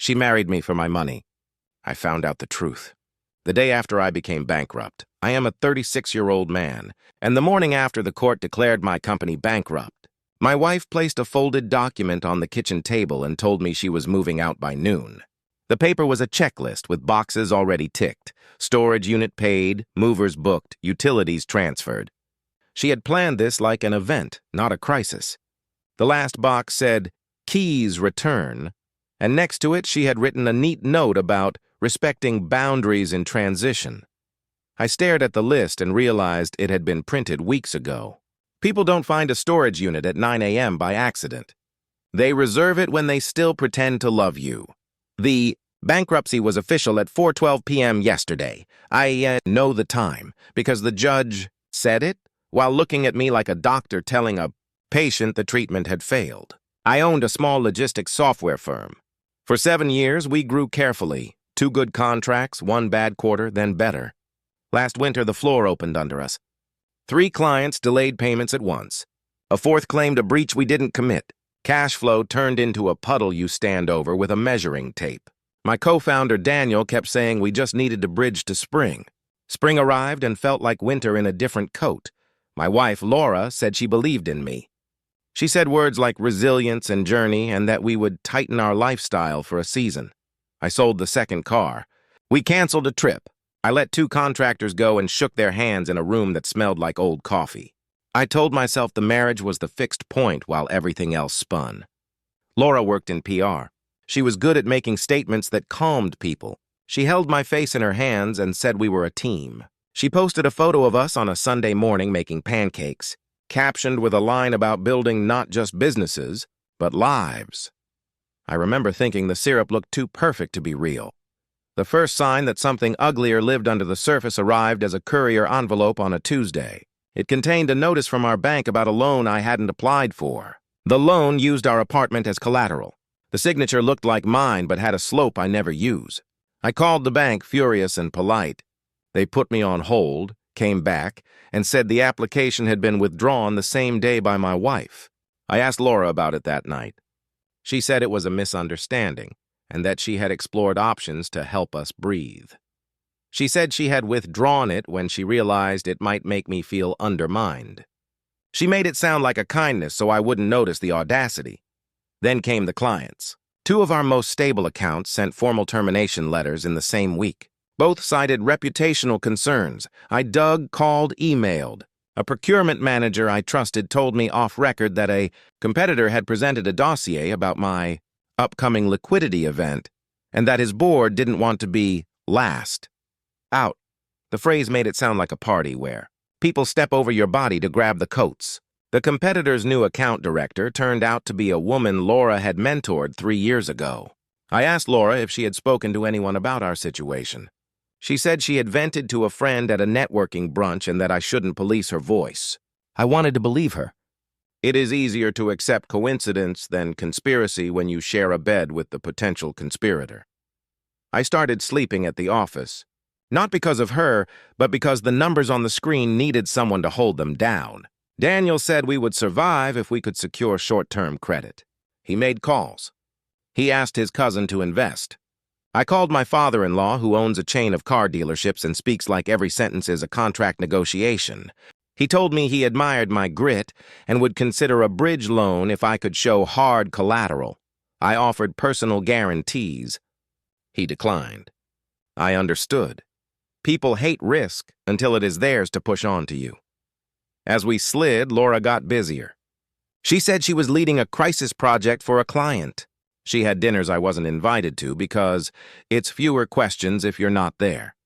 She married me for my money. I found out the truth. The day after I became bankrupt, I am a 36-year-old man, and the morning after the court declared my company bankrupt, my wife placed a folded document on the kitchen table and told me she was moving out by noon. The paper was a checklist with boxes already ticked, storage unit paid, movers booked, utilities transferred. She had planned this like an event, not a crisis. The last box said, "Keys return," and next to it she had written a neat note about respecting boundaries in transition. I stared at the list and realized it had been printed weeks ago. People don't find a storage unit at 9 a.m. by accident. They reserve it when they still pretend to love you. The bankruptcy was official at 4:12 p.m. yesterday. I know the time because the judge said it while looking at me like a doctor telling a patient the treatment had failed. I owned a small logistics software firm. For 7 years, we grew carefully. 2 good contracts, 1 bad quarter, then better. Last winter, the floor opened under us. 3 clients delayed payments at once. A 4th claimed a breach we didn't commit. Cash flow turned into a puddle you stand over with a measuring tape. My co-founder, Daniel, kept saying we just needed to bridge to spring. Spring arrived and felt like winter in a different coat. My wife, Laura, said she believed in me. She said words like resilience and journey and that we would tighten our lifestyle for a season. I sold the 2nd car. We canceled a trip. I let 2 contractors go and shook their hands in a room that smelled like old coffee. I told myself the marriage was the fixed point while everything else spun. Laura worked in PR. She was good at making statements that calmed people. She held my face in her hands and said we were a team. She posted a photo of us on a Sunday morning making pancakes, captioned with a line about building not just businesses, but lives. I remember thinking the syrup looked too perfect to be real. The first sign that something uglier lived under the surface arrived as a courier envelope on a Tuesday. It contained a notice from our bank about a loan I hadn't applied for. The loan used our apartment as collateral. The signature looked like mine but had a slope I never use. I called the bank, furious and polite. They put me on hold, came back, and said the application had been withdrawn the same day by my wife. I asked Laura about it that night. She said it was a misunderstanding and that she had explored options to help us breathe. She said she had withdrawn it when she realized it might make me feel undermined. She made it sound like a kindness so I wouldn't notice the audacity. Then came the clients. 2 of our most stable accounts sent formal termination letters in the same week. Both cited reputational concerns. I dug, called, emailed. A procurement manager I trusted told me off record that a competitor had presented a dossier about my upcoming liquidity event and that his board didn't want to be last out. The phrase made it sound like a party where people step over your body to grab the coats. The competitor's new account director turned out to be a woman Laura had mentored 3 years ago. I asked Laura if she had spoken to anyone about our situation. She said she had vented to a friend at a networking brunch and that I shouldn't police her voice. I wanted to believe her. It is easier to accept coincidence than conspiracy when you share a bed with the potential conspirator. I started sleeping at the office, not because of her, but because the numbers on the screen needed someone to hold them down. Daniel said we would survive if we could secure short-term credit. He made calls. He asked his cousin to invest. I called my father-in-law, who owns a chain of car dealerships and speaks like every sentence is a contract negotiation. He told me he admired my grit and would consider a bridge loan if I could show hard collateral. I offered personal guarantees. He declined. I understood. People hate risk until it is theirs to push on to you. As we slid, Laura got busier. She said she was leading a crisis project for a client. She had dinners I wasn't invited to because it's fewer questions if you're not there.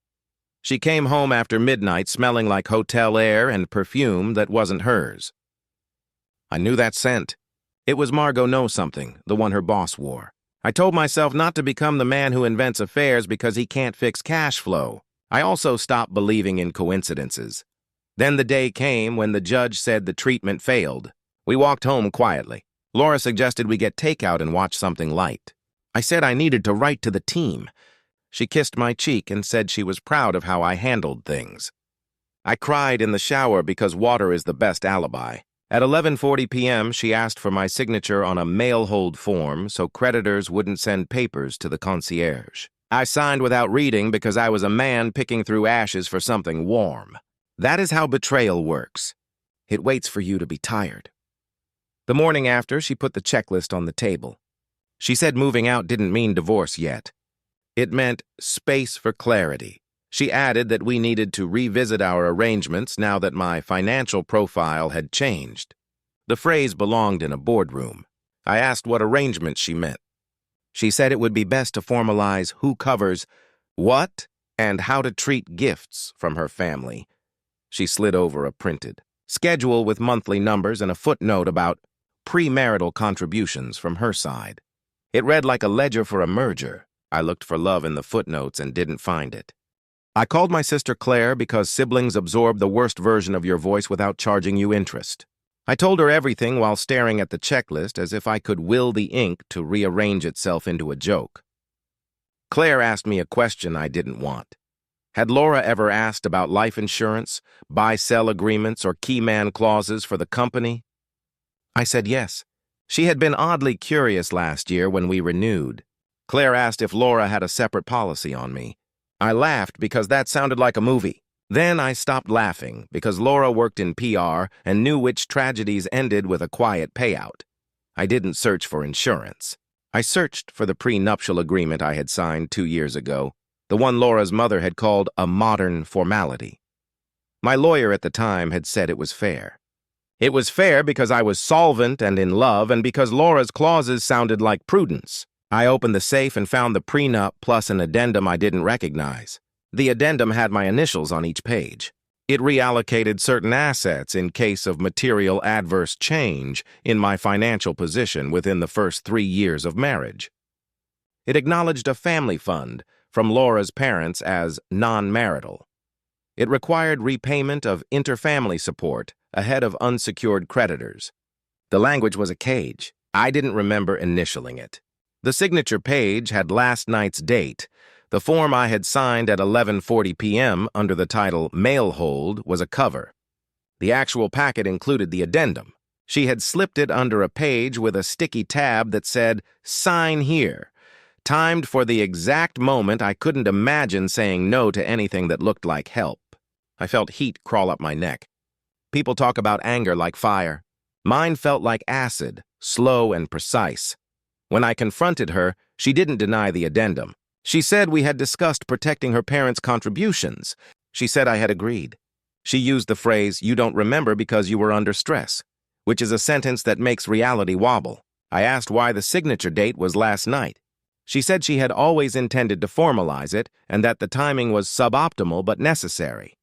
She came home after midnight smelling like hotel air and perfume that wasn't hers. I knew that scent. It was Margot Knows Something, the one her boss wore. I told myself not to become the man who invents affairs because he can't fix cash flow. I also stopped believing in coincidences. Then the day came when the judge said the treatment failed. We walked home quietly. Laura suggested we get takeout and watch something light. I said I needed to write to the team. She kissed my cheek and said she was proud of how I handled things. I cried in the shower because water is the best alibi. At 11:40 p.m., she asked for my signature on a mail hold form so creditors wouldn't send papers to the concierge. I signed without reading because I was a man picking through ashes for something warm. That is how betrayal works. It waits for you to be tired. The morning after, she put the checklist on the table. She said moving out didn't mean divorce yet. It meant space for clarity. She added that we needed to revisit our arrangements now that my financial profile had changed. The phrase belonged in a boardroom. I asked what arrangements she meant. She said it would be best to formalize who covers what and how to treat gifts from her family. She slid over a printed schedule with monthly numbers and a footnote about premarital contributions from her side. It read like a ledger for a merger. I looked for love in the footnotes and didn't find it. I called my sister Claire because siblings absorb the worst version of your voice without charging you interest. I told her everything while staring at the checklist as if I could will the ink to rearrange itself into a joke. Claire asked me a question I didn't want. Had Laura ever asked about life insurance, buy-sell agreements, or key man clauses for the company? I said yes. She had been oddly curious last year when we renewed. Claire asked if Laura had a separate policy on me. I laughed because that sounded like a movie. Then I stopped laughing because Laura worked in PR and knew which tragedies ended with a quiet payout. I didn't search for insurance. I searched for the prenuptial agreement I had signed 2 years ago, the one Laura's mother had called a modern formality. My lawyer at the time had said it was fair. It was fair because I was solvent and in love and because Laura's clauses sounded like prudence. I opened the safe and found the prenup plus an addendum I didn't recognize. The addendum had my initials on each page. It reallocated certain assets in case of material adverse change in my financial position within the first 3 years of marriage. It acknowledged a family fund from Laura's parents as non-marital. It required repayment of interfamily support ahead of unsecured creditors. The language was a cage. I didn't remember initialing it. The signature page had last night's date. The form I had signed at 11:40 p.m. under the title Mail Hold was a cover. The actual packet included the addendum. She had slipped it under a page with a sticky tab that said, "Sign here," timed for the exact moment I couldn't imagine saying no to anything that looked like help. I felt heat crawl up my neck. People talk about anger like fire. Mine felt like acid, slow and precise. When I confronted her, she didn't deny the addendum. She said we had discussed protecting her parents' contributions. She said I had agreed. She used the phrase, "You don't remember because you were under stress," which is a sentence that makes reality wobble. I asked why the signature date was last night. She said she had always intended to formalize it and that the timing was suboptimal but necessary.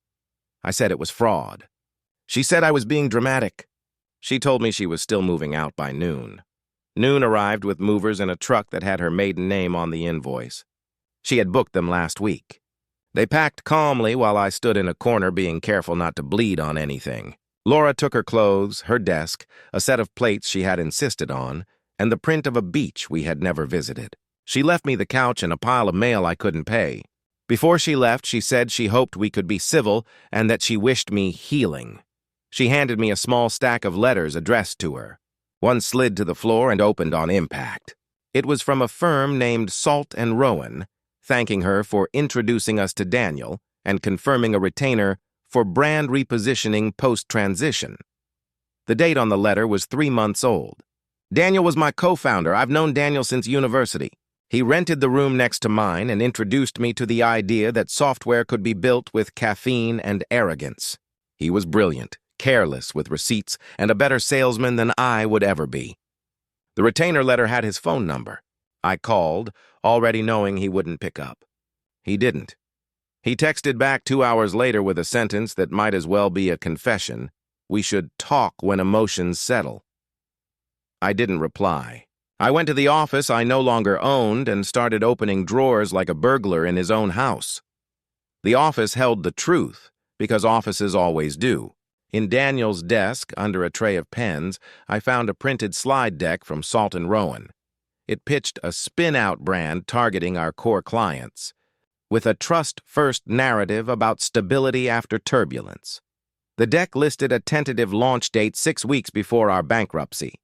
I said it was fraud. She said I was being dramatic. She told me she was still moving out by noon. Noon arrived with movers in a truck that had her maiden name on the invoice. She had booked them last week. They packed calmly while I stood in a corner being careful not to bleed on anything. Laura took her clothes, her desk, a set of plates she had insisted on, and the print of a beach we had never visited. She left me the couch and a pile of mail I couldn't pay. Before she left, she said she hoped we could be civil and that she wished me healing. She handed me a small stack of letters addressed to her. One slid to the floor and opened on impact. It was from a firm named Salt and Rowan, thanking her for introducing us to Daniel and confirming a retainer for brand repositioning post-transition. The date on the letter was 3 months old. Daniel was my co-founder. I've known Daniel since university. He rented the room next to mine and introduced me to the idea that software could be built with caffeine and arrogance. He was brilliant, careless with receipts, and a better salesman than I would ever be. The retainer letter had his phone number. I called, already knowing he wouldn't pick up. He didn't. He texted back 2 hours later with a sentence that might as well be a confession. We should talk when emotions settle. I didn't reply. I went to the office I no longer owned and started opening drawers like a burglar in his own house. The office held the truth, because offices always do. In Daniel's desk, under a tray of pens, I found a printed slide deck from Salt and Rowan. It pitched a spin-out brand targeting our core clients, with a trust-first narrative about stability after turbulence. The deck listed a tentative launch date 6 weeks before our bankruptcy.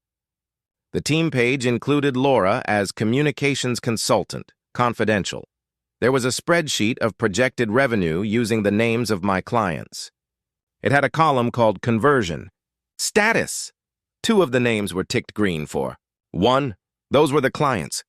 The team page included Laura as communications consultant, confidential. There was a spreadsheet of projected revenue using the names of my clients. It had a column called Conversion. Status! 2 of the names were ticked green for. 1, those were the clients,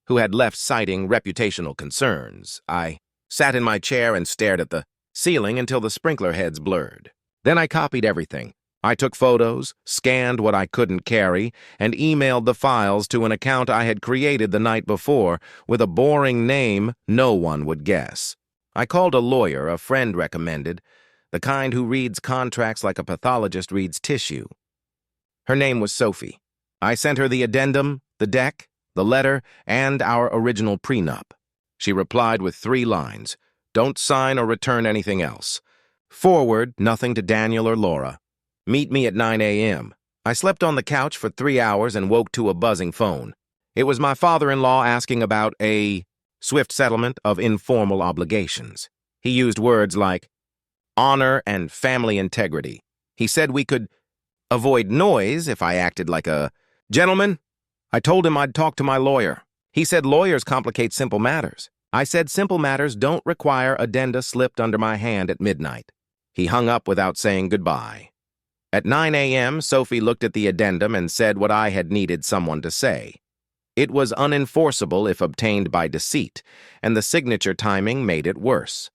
who had left citing reputational concerns. I sat in my chair and stared at the ceiling until the sprinkler heads blurred. Then I copied everything. I took photos, scanned what I couldn't carry, and emailed the files to an account I had created the night before with a boring name no one would guess. I called a lawyer a friend recommended, the kind who reads contracts like a pathologist reads tissue. Her name was Sophie. I sent her the addendum, the deck, the letter, and our original prenup. She replied with 3 lines. Don't sign or return anything else. Forward, nothing to Daniel or Laura. Meet me at 9 a.m. I slept on the couch for 3 hours and woke to a buzzing phone. It was my father-in-law asking about a swift settlement of informal obligations. He used words like honor and family integrity. He said we could avoid noise if I acted like a gentleman. I told him I'd talk to my lawyer. He said lawyers complicate simple matters. I said simple matters don't require addenda slipped under my hand at midnight. He hung up without saying goodbye. At 9 a.m., Sophie looked at the addendum and said what I had needed someone to say. It was unenforceable if obtained by deceit, and the signature timing made it worse.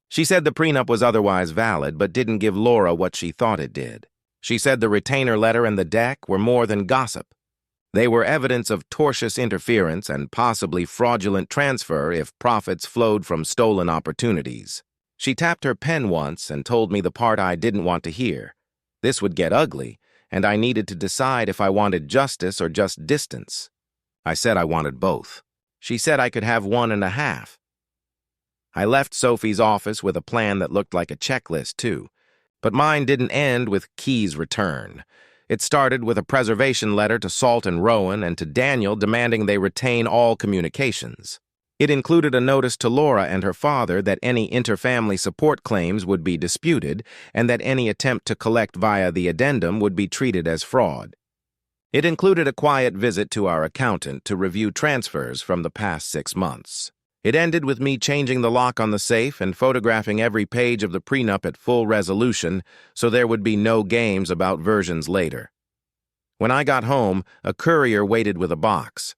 She said the prenup was otherwise valid, but didn't give Laura what she thought it did. She said the retainer letter and the deck were more than gossip. They were evidence of tortious interference and possibly fraudulent transfer if profits flowed from stolen opportunities. She tapped her pen once and told me the part I didn't want to hear. This would get ugly, and I needed to decide if I wanted justice or just distance. I said I wanted both. She said I could have 1.5. I left Sophie's office with a plan that looked like a checklist, too. But mine didn't end with keys return. It started with a preservation letter to Salt and Rowan and to Daniel demanding they retain all communications. It included a notice to Laura and her father that any interfamily support claims would be disputed and that any attempt to collect via the addendum would be treated as fraud. It included a quiet visit to our accountant to review transfers from the past 6 months. It ended with me changing the lock on the safe and photographing every page of the prenup at full resolution so there would be no games about versions later. When I got home, a courier waited with a box.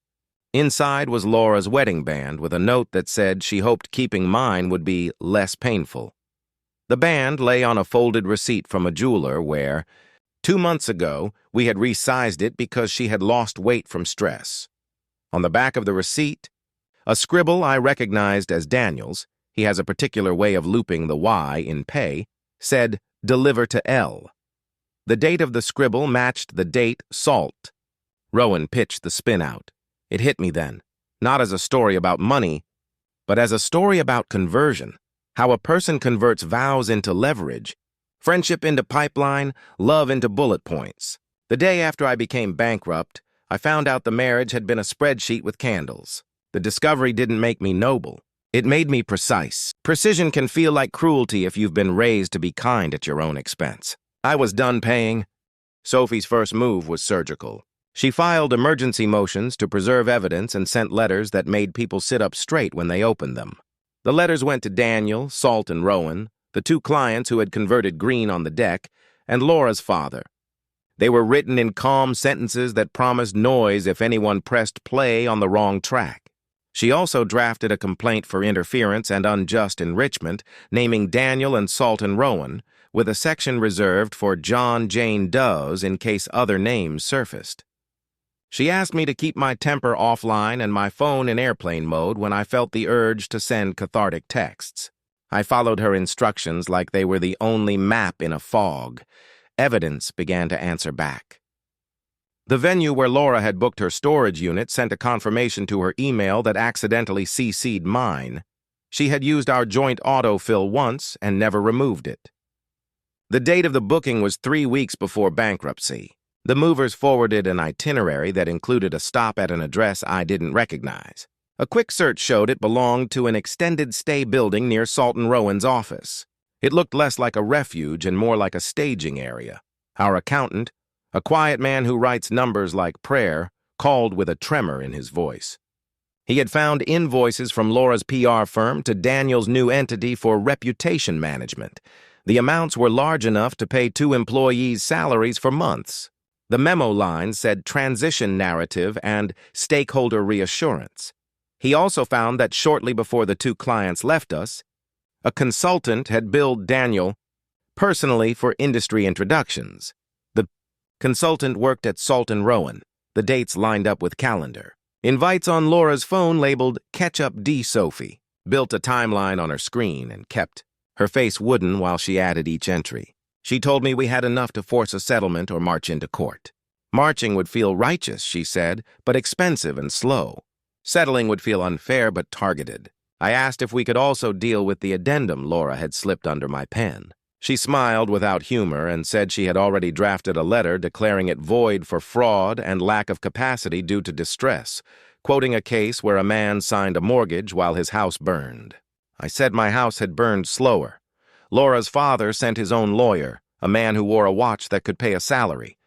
Inside was Laura's wedding band with a note that said she hoped keeping mine would be less painful. The band lay on a folded receipt from a jeweler where, 2 months ago, we had resized it because she had lost weight from stress. On the back of the receipt, a scribble I recognized as Daniel's, he has a particular way of looping the Y in pay, said, "Deliver to L." The date of the scribble matched the date Salt. Rowan pitched the spin out. It hit me then, not as a story about money, but as a story about conversion, how a person converts vows into leverage, friendship into pipeline, love into bullet points. The day after I became bankrupt, I found out the marriage had been a spreadsheet with candles. The discovery didn't make me noble. It made me precise. Precision can feel like cruelty if you've been raised to be kind at your own expense. I was done paying. Sophie's first move was surgical. She filed emergency motions to preserve evidence and sent letters that made people sit up straight when they opened them. The letters went to Daniel, Salt, and Rowan, the 2 clients who had converted green on the deck, and Laura's father. They were written in calm sentences that promised noise if anyone pressed play on the wrong track. She also drafted a complaint for interference and unjust enrichment, naming Daniel and Salt and Rowan, with a section reserved for John Jane Does in case other names surfaced. She asked me to keep my temper offline and my phone in airplane mode when I felt the urge to send cathartic texts. I followed her instructions like they were the only map in a fog. Evidence began to answer back. The venue where Laura had booked her storage unit sent a confirmation to her email that accidentally CC'd mine. She had used our joint autofill once and never removed it. The date of the booking was 3 weeks before bankruptcy. The movers forwarded an itinerary that included a stop at an address I didn't recognize. A quick search showed it belonged to an extended stay building near Salt and Rowan's office. It looked less like a refuge and more like a staging area. Our accountant, a quiet man who writes numbers like prayer, called with a tremor in his voice. He had found invoices from Laura's PR firm to Daniel's new entity for reputation management. The amounts were large enough to pay 2 employees' salaries for months. The memo line said transition narrative and stakeholder reassurance. He also found that shortly before the 2 clients left us, a consultant had billed Daniel personally for industry introductions. The consultant worked at Salt and Rowan. The dates lined up with calendar. Invites on Laura's phone labeled Ketchup D. Sophie, built a timeline on her screen and kept her face wooden while she added each entry. She told me we had enough to force a settlement or march into court. Marching would feel righteous, she said, but expensive and slow. Settling would feel unfair but targeted. I asked if we could also deal with the addendum Laura had slipped under my pen. She smiled without humor and said she had already drafted a letter declaring it void for fraud and lack of capacity due to distress, quoting a case where a man signed a mortgage while his house burned. I said my house had burned slower. Laura's father sent his own lawyer, a man who wore a watch that could pay a salary.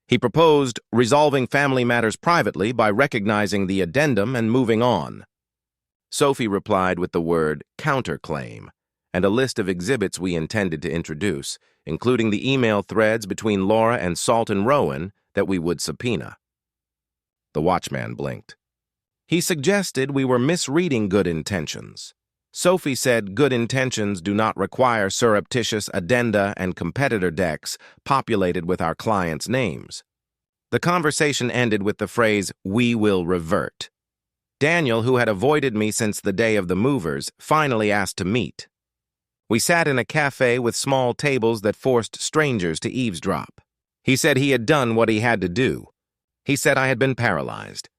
He proposed resolving family matters privately by recognizing the addendum and moving on. Sophie replied with the word counterclaim and a list of exhibits we intended to introduce, including the email threads between Laura and Salt and Rowan that we would subpoena. The watchman blinked. He suggested we were misreading good intentions. Sophie said good intentions do not require surreptitious addenda and competitor decks populated with our clients' names. The conversation ended with the phrase, "We will revert." Daniel, who had avoided me since the day of the movers, finally asked to meet. We sat in a cafe with small tables that forced strangers to eavesdrop. He said he had done what he had to do. He said I had been paralyzed.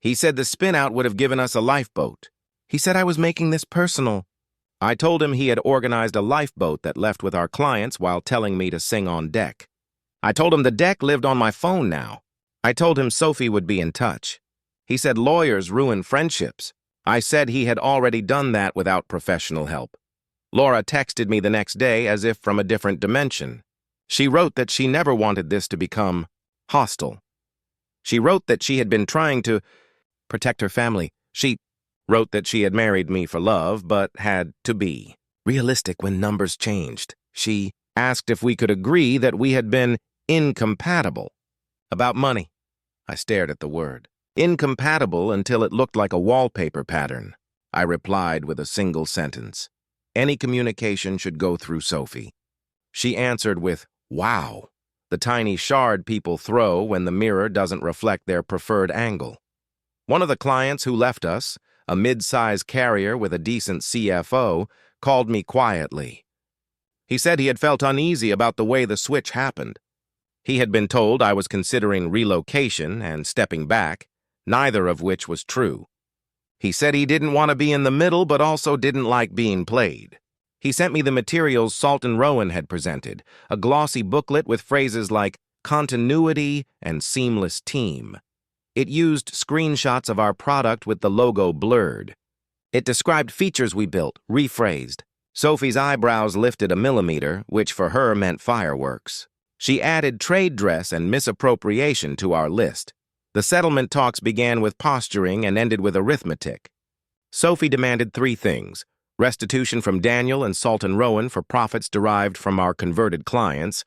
He said the spin-out would have given us a lifeboat. He said I was making this personal. I told him he had organized a lifeboat that left with our clients while telling me to sing on deck. I told him the deck lived on my phone now. I told him Sophie would be in touch. He said lawyers ruin friendships. I said he had already done that without professional help. Laura texted me the next day as if from a different dimension. She wrote that she never wanted this to become hostile. She wrote that she had been trying to protect her family. She wrote that she had married me for love, but had to be realistic when numbers changed. She asked if we could agree that we had been incompatible. About money. I stared at the word. Incompatible until it looked like a wallpaper pattern. I replied with a single sentence. Any communication should go through Sophie. She answered with, "Wow," the tiny shard people throw when the mirror doesn't reflect their preferred angle. One of the clients who left us, a mid-size carrier with a decent CFO, called me quietly. He said he had felt uneasy about the way the switch happened. He had been told I was considering relocation and stepping back, neither of which was true. He said he didn't want to be in the middle, but also didn't like being played. He sent me the materials Salt and Rowan had presented, a glossy booklet with phrases like continuity and seamless team. It used screenshots of our product with the logo blurred. It described features we built, rephrased. Sophie's eyebrows lifted a millimeter, which for her meant fireworks. She added trade dress and misappropriation to our list. The settlement talks began with posturing and ended with arithmetic. Sophie demanded 3 things: restitution from Daniel and Salt and Rowan for profits derived from our converted clients,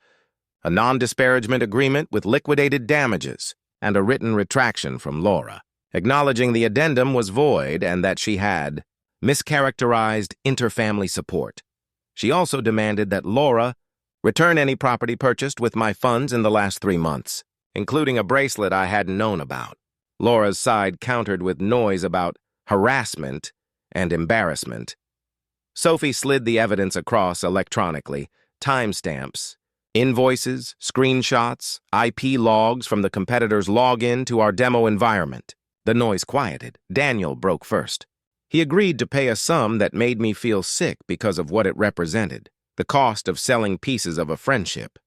a non-disparagement agreement with liquidated damages, and a written retraction from Laura, acknowledging the addendum was void and that she had mischaracterized interfamily support. She also demanded that Laura return any property purchased with my funds in the last 3 months, including a bracelet I hadn't known about. Laura's side countered with noise about harassment and embarrassment. Sophie slid the evidence across electronically, timestamps, invoices, screenshots, IP logs from the competitor's login to our demo environment. The noise quieted. Daniel broke first. He agreed to pay a sum that made me feel sick because of what it represented, the cost of selling pieces of a friendship.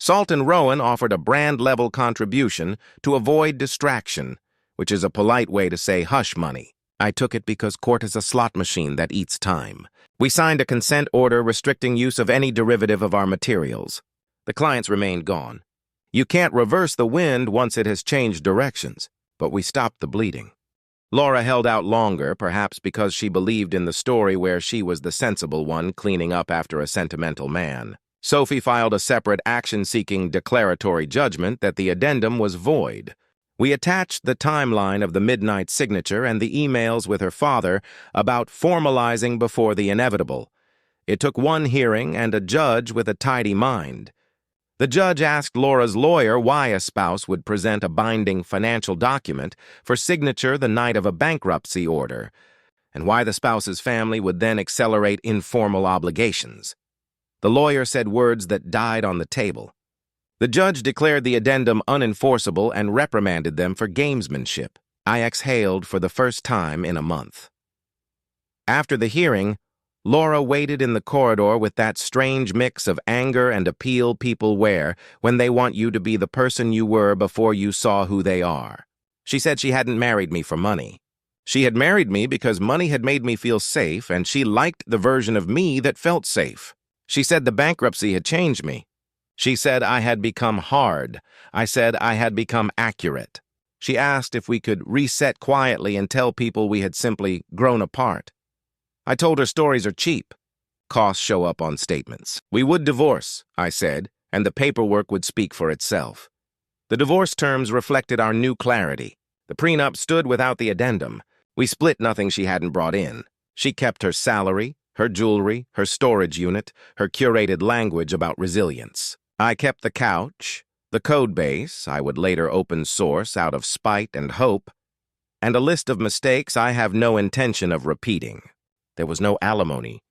Salt and Rowan offered a brand-level contribution to avoid distraction, which is a polite way to say hush money. I took it because court is a slot machine that eats time. We signed a consent order restricting use of any derivative of our materials. The clients remained gone. You can't reverse the wind once it has changed directions, but we stopped the bleeding. Laura held out longer, perhaps because she believed in the story where she was the sensible one cleaning up after a sentimental man. Sophie filed a separate action-seeking declaratory judgment that the addendum was void. We attached the timeline of the midnight signature and the emails with her father about formalizing before the inevitable. It took one hearing and a judge with a tidy mind. The judge asked Laura's lawyer why a spouse would present a binding financial document for signature the night of a bankruptcy order, and why the spouse's family would then accelerate informal obligations. The lawyer said words that died on the table. The judge declared the addendum unenforceable and reprimanded them for gamesmanship. I exhaled for the first time in a month. After the hearing, Laura waited in the corridor with that strange mix of anger and appeal people wear when they want you to be the person you were before you saw who they are. She said she hadn't married me for money. She had married me because money had made me feel safe, and she liked the version of me that felt safe. She said the bankruptcy had changed me. She said I had become hard. I said I had become accurate. She asked if we could reset quietly and tell people we had simply grown apart. I told her stories are cheap. Costs show up on statements. We would divorce, I said, and the paperwork would speak for itself. The divorce terms reflected our new clarity. The prenup stood without the addendum. We split nothing she hadn't brought in. She kept her salary, her jewelry, her storage unit, her curated language about resilience. I kept the couch, the code base I would later open source out of spite and hope, and a list of mistakes I have no intention of repeating. There was no alimony.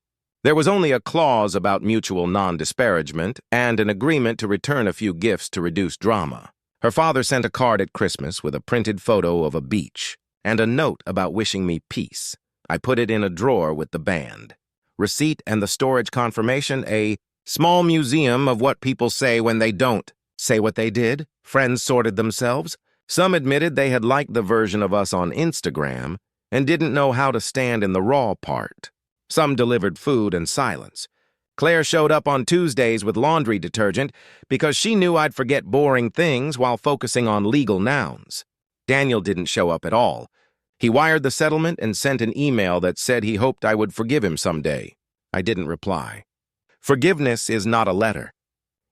There was only a clause about mutual non-disparagement and an agreement to return a few gifts to reduce drama. Her father sent a card at Christmas with a printed photo of a beach and a note about wishing me peace. I put it in a drawer with the band. Receipt and the storage confirmation, a small museum of what people say when they don't say what they did. Friends sorted themselves. Some admitted they had liked the version of us on Instagram and didn't know how to stand in the raw part. Some delivered food and silence. Claire showed up on Tuesdays with laundry detergent because she knew I'd forget boring things while focusing on legal nouns. Daniel didn't show up at all. He wired the settlement and sent an email that said he hoped I would forgive him someday. I didn't reply. Forgiveness is not a letter.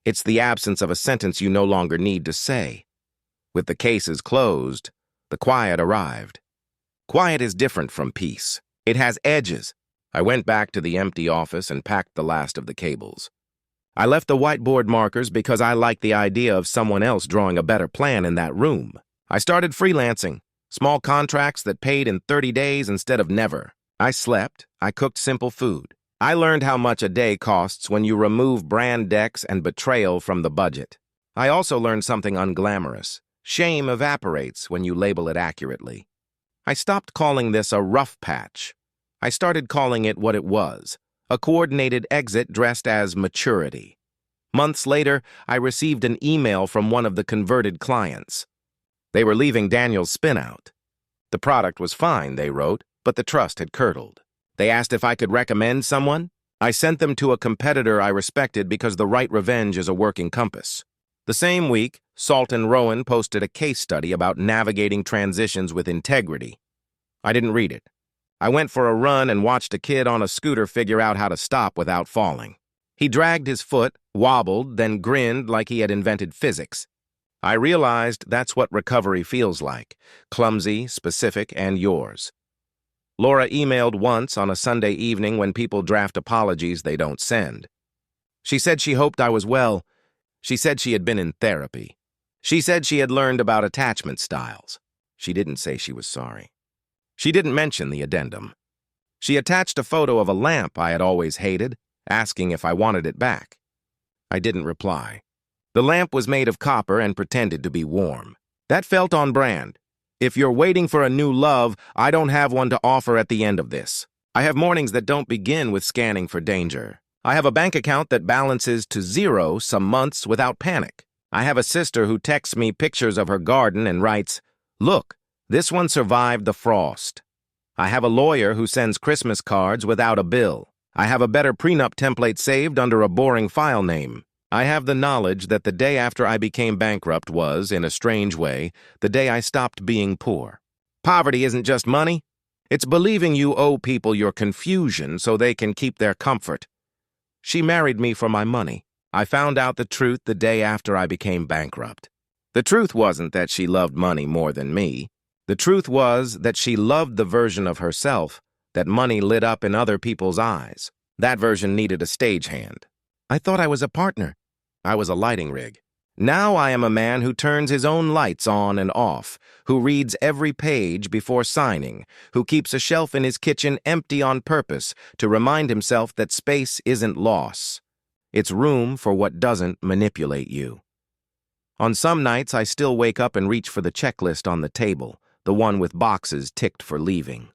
It's the absence of a sentence you no longer need to say. With the cases closed, the quiet arrived. Quiet is different from peace. It has edges. I went back to the empty office and packed the last of the cables. I left the whiteboard markers because I liked the idea of someone else drawing a better plan in that room. I started freelancing, small contracts that paid in 30 days instead of never. I slept. I cooked simple food. I learned how much a day costs when you remove brand decks and betrayal from the budget. I also learned something unglamorous. Shame evaporates when you label it accurately. I stopped calling this a rough patch. I started calling it what it was, a coordinated exit dressed as maturity. Months later, I received an email from one of the converted clients. They were leaving Daniel's spin-out. The product was fine, they wrote, but the trust had curdled. They asked if I could recommend someone. I sent them to a competitor I respected because the right revenge is a working compass. The same week, Salt and Rowan posted a case study about navigating transitions with integrity. I didn't read it. I went for a run and watched a kid on a scooter figure out how to stop without falling. He dragged his foot, wobbled, then grinned like he had invented physics. I realized that's what recovery feels like, clumsy, specific, and yours. Laura emailed once on a Sunday evening when people draft apologies they don't send. She said she hoped I was well. She said she had been in therapy. She said she had learned about attachment styles. She didn't say she was sorry. She didn't mention the addendum. She attached a photo of a lamp I had always hated, asking if I wanted it back. I didn't reply. The lamp was made of copper and pretended to be warm. That felt on brand. If you're waiting for a new love, I don't have one to offer at the end of this. I have mornings that don't begin with scanning for danger. I have a bank account that balances to zero some months without panic. I have a sister who texts me pictures of her garden and writes, "Look, this one survived the frost." I have a lawyer who sends Christmas cards without a bill. I have a better prenup template saved under a boring file name. I have the knowledge that the day after I became bankrupt was, in a strange way, the day I stopped being poor. Poverty isn't just money. It's believing you owe people your confusion so they can keep their comfort. She married me for my money. I found out the truth the day after I became bankrupt. The truth wasn't that she loved money more than me. The truth was that she loved the version of herself that money lit up in other people's eyes. That version needed a stagehand. I thought I was a partner. I was a lighting rig. Now I am a man who turns his own lights on and off, who reads every page before signing, who keeps a shelf in his kitchen empty on purpose to remind himself that space isn't loss. It's room for what doesn't manipulate you. On some nights, I still wake up and reach for the checklist on the table, the one with boxes ticked for leaving.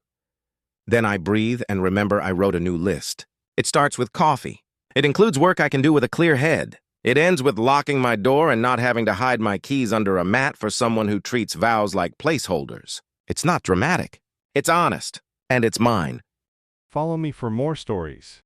Then I breathe and remember I wrote a new list. It starts with coffee. It includes work I can do with a clear head. It ends with locking my door and not having to hide my keys under a mat for someone who treats vows like placeholders. It's not dramatic. It's honest. And it's mine. Follow me for more stories.